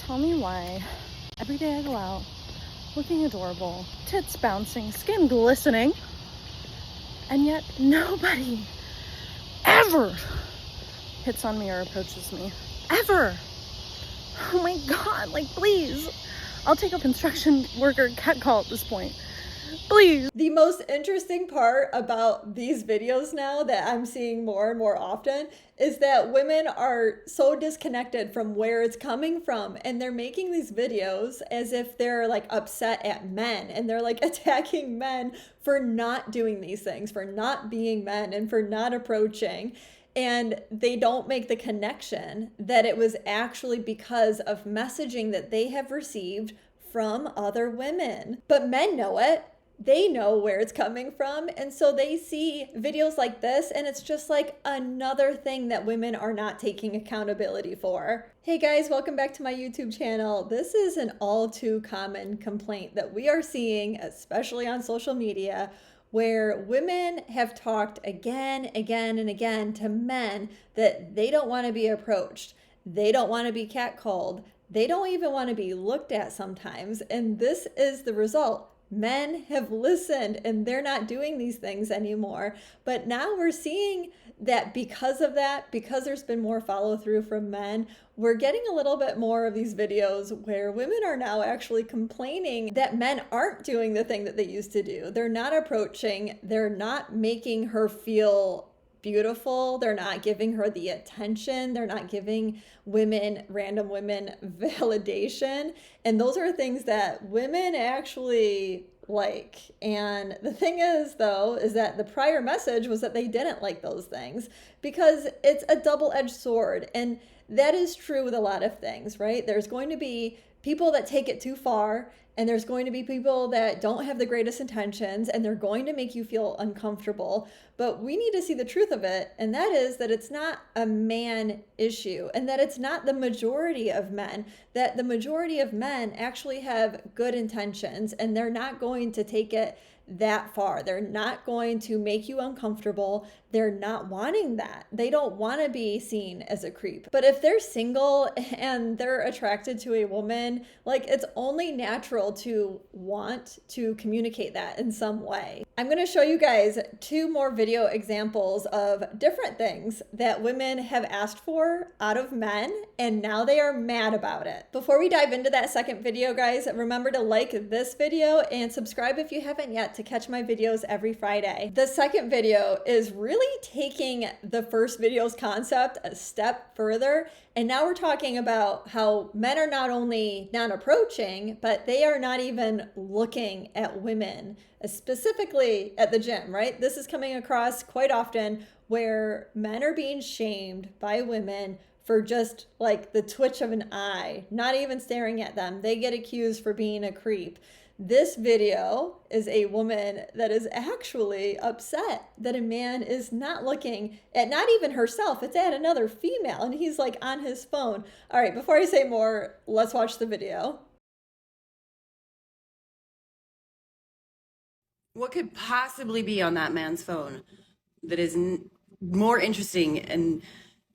tell me why every day I go out looking adorable, tits bouncing, skin glistening, and yet nobody ever hits on me or approaches me. Ever. Oh my God, like please. I'll take a construction worker catcall at this point. Please. The most interesting part about these videos now that I'm seeing more and more often is that women are so disconnected from where it's coming from, and they're making these videos as if they're like upset at men, and they're like attacking men for not doing these things, for not being men, and for not approaching. And they don't make the connection that it was actually because of messaging that they have received from other women. But men know it. They know where it's coming from. And so they see videos like this, and it's just like another thing that women are not taking accountability for. Hey guys, welcome back to my YouTube channel. This is an all too common complaint that we are seeing, especially on social media, where women have talked again and again to men that they don't want to be approached. They don't want to be catcalled. They don't even want to be looked at sometimes. And this is the result. Men have listened and they're not doing these things anymore. But now we're seeing that because of that, because there's been more follow through from men, we're getting a little bit more of these videos where women are now actually complaining that men aren't doing the thing that they used to do. They're not approaching, they're not making her feel beautiful. They're not giving her the attention. They're not giving women, random women, validation. And those are things that women actually like. And the thing is, though, is that the prior message was that they didn't like those things because it's a double-edged sword. And that is true with a lot of things, right? There's going to be people that take it too far, and there's going to be people that don't have the greatest intentions, and they're going to make you feel uncomfortable. But we need to see the truth of it, and that is that it's not a man issue, and that it's not the majority of men, that the majority of men actually have good intentions, and they're not going to take it that far. They're not going to make you uncomfortable. They're not wanting that. They don't want to be seen as a creep. But if they're single and they're attracted to a woman, like it's only natural to want to communicate that in some way. I'm going to show you guys two more video examples of different things that women have asked for out of men, and now they are mad about it. Before we dive into that second video, guys, remember to like this video and subscribe if you haven't yet to catch my videos every Friday. The second video is really taking the first video's concept a step further. And now we're talking about how men are not only not approaching, but they are not even looking at women, specifically at the gym, right? This is coming across quite often where men are being shamed by women for just like the twitch of an eye, not even staring at them. They get accused for being a creep. This video is a woman that is actually upset that a man is not looking at not even herself, it's at another female, and he's like on his phone. All right, before I say more, let's watch the video. What could possibly be on that man's phone that is more interesting and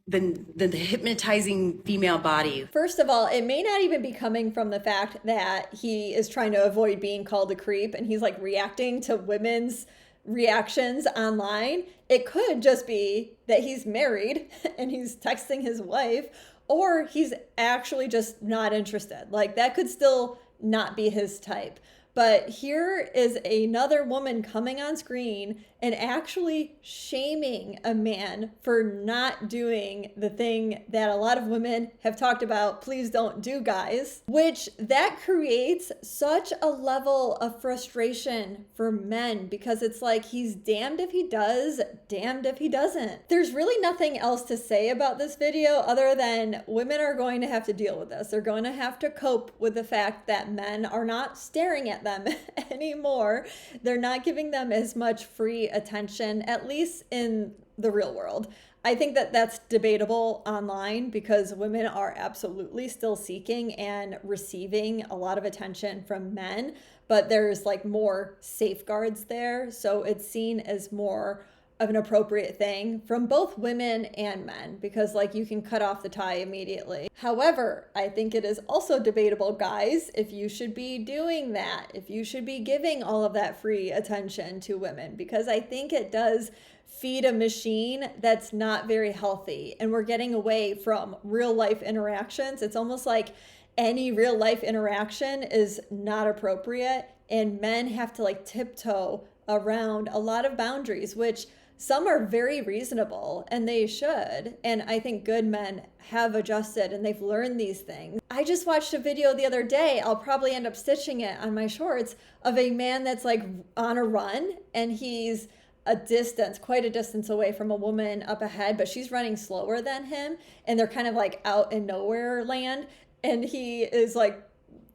than the hypnotizing female body? First of all, it may not even be coming from the fact that he is trying to avoid being called a creep and he's like reacting to women's reactions online. It could just be that he's married and he's texting his wife, or he's actually just not interested. Like that could still not be his type. But here is another woman coming on screen and actually shaming a man for not doing the thing that a lot of women have talked about, please don't do, guys, which that creates such a level of frustration for men because it's like he's damned if he does, damned if he doesn't. There's really nothing else to say about this video other than women are going to have to deal with this. They're going to have to cope with the fact that men are not staring at them anymore. They're not giving them as much free attention, at least in the real world. I think that that's debatable online because women are absolutely still seeking and receiving a lot of attention from men, but there's like more safeguards there. So it's seen as more of an appropriate thing from both women and men, because like you can cut off the tie immediately. However, I think it is also debatable, guys, if you should be doing that, if you should be giving all of that free attention to women, because I think it does feed a machine that's not very healthy, and we're getting away from real life interactions. It's almost like any real life interaction is not appropriate, and men have to like tiptoe around a lot of boundaries, which some are very reasonable, and they should. And I think good men have adjusted and they've learned these things. I just watched a video the other day, I'll probably end up stitching it on my shorts, of a man that's like on a run, and he's a distance, quite a distance away from a woman up ahead, but she's running slower than him, and they're kind of like out in nowhere land, and he is like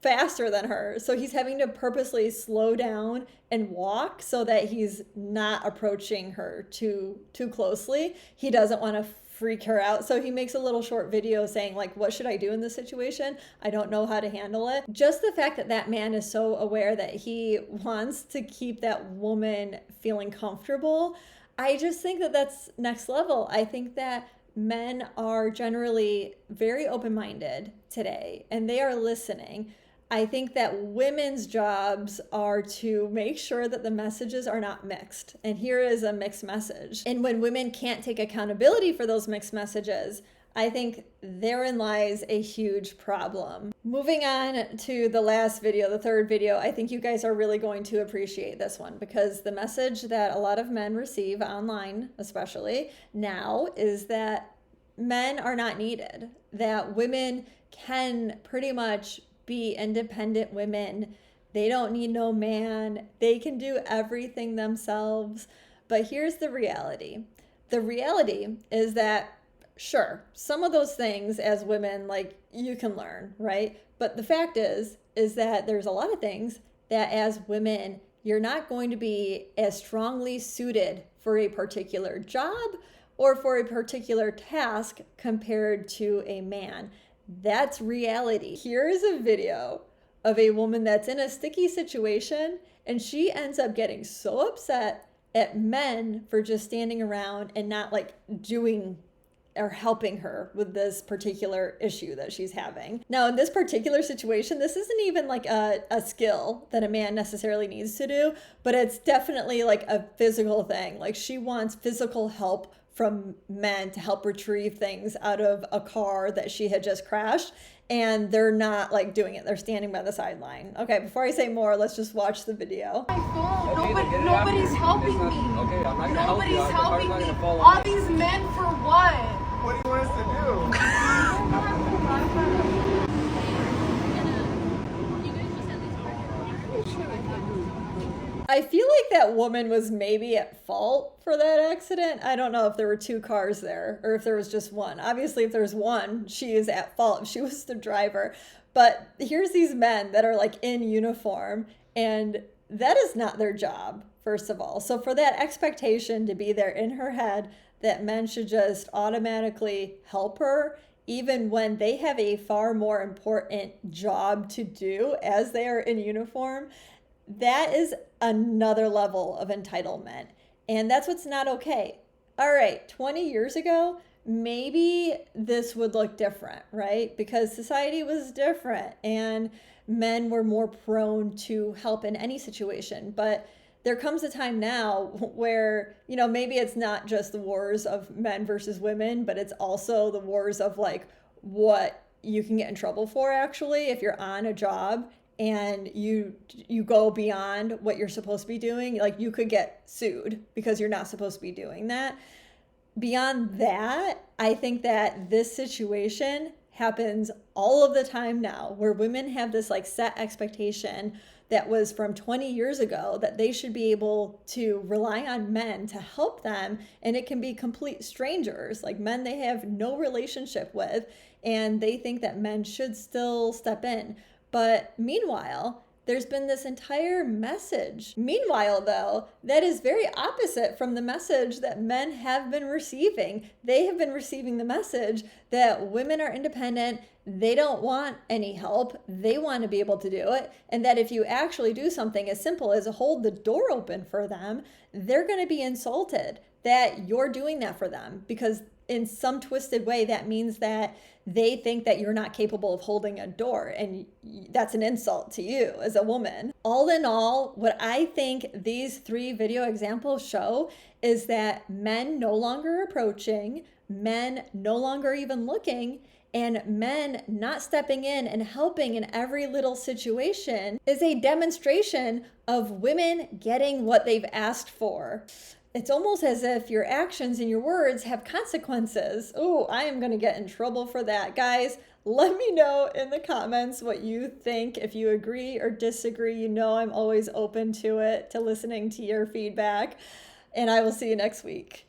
faster than her. So he's having to purposely slow down and walk so that he's not approaching her too closely. He doesn't want to freak her out. So he makes a little short video saying like, what should I do in this situation? I don't know how to handle it. Just the fact that that man is so aware that he wants to keep that woman feeling comfortable, I just think that that's next level. I think that men are generally very open-minded today, and they are listening. I think that women's jobs are to make sure that the messages are not mixed. And here is a mixed message. And when women can't take accountability for those mixed messages, I think therein lies a huge problem. Moving on to the last video, the third video, I think you guys are really going to appreciate this one, because the message that a lot of men receive online, especially now, is that men are not needed, that women can pretty much be independent women. They don't need no man. They can do everything themselves. But here's the reality. The reality is that, sure, some of those things as women, like, you can learn, right? But the fact is that there's a lot of things that as women, you're not going to be as strongly suited for a particular job or for a particular task compared to a man. That's reality. Here is a video of a woman that's in a sticky situation, and she ends up getting so upset at men for just standing around and not like doing or helping her with this particular issue that she's having. Now, in this particular situation, this isn't even like a skill that a man necessarily needs to do, but it's definitely like a physical thing. Like, she wants physical help from men to help retrieve things out of a car that she had just crashed, and they're not like doing it. They're standing by the sideline. Okay, before I say more, let's just watch the video. My phone. Nobody's helping me. Okay, I'm not gonna help you. Nobody's helping me. Follow All me. these men for what? What do you want us to do? I feel like that woman was maybe at fault for that accident. I don't know if there were two cars there or if there was just one. Obviously, if there's one, she is at fault if she was the driver. But here's these men that are like in uniform, and that is not their job, first of all. So for that expectation to be there in her head that men should just automatically help her, even when they have a far more important job to do as they are in uniform, that is another level of entitlement. And that's what's not okay. All right, 20 years ago, maybe this would look different, right? Because society was different and men were more prone to help in any situation. But there comes a time now where, you know, maybe it's not just the wars of men versus women, but it's also the wars of like what you can get in trouble for actually if you're on a job and you go beyond what you're supposed to be doing. Like, you could get sued because you're not supposed to be doing that. Beyond that, I think that this situation happens all of the time now, where women have this like set expectation that was from 20 years ago that they should be able to rely on men to help them, and it can be complete strangers, like men they have no relationship with, and they think that men should still step in. But meanwhile, there's been this entire message. Meanwhile, though, that is very opposite from the message that men have been receiving. They have been receiving the message that women are independent, they don't want any help, they want to be able to do it, and that if you actually do something as simple as hold the door open for them, they're going to be insulted. that you're doing that for them, because in some twisted way that means that they think that you're not capable of holding a door, and that's an insult to you as a woman. All in all, what I think these 3 video examples show is that men no longer approaching, men no longer even looking, and men not stepping in and helping in every little situation is a demonstration of women getting what they've asked for. It's almost as if your actions and your words have consequences. Oh, I am going to get in trouble for that. Guys, let me know in the comments what you think. If you agree or disagree, you know I'm always open to it, to listening to your feedback. And I will see you next week.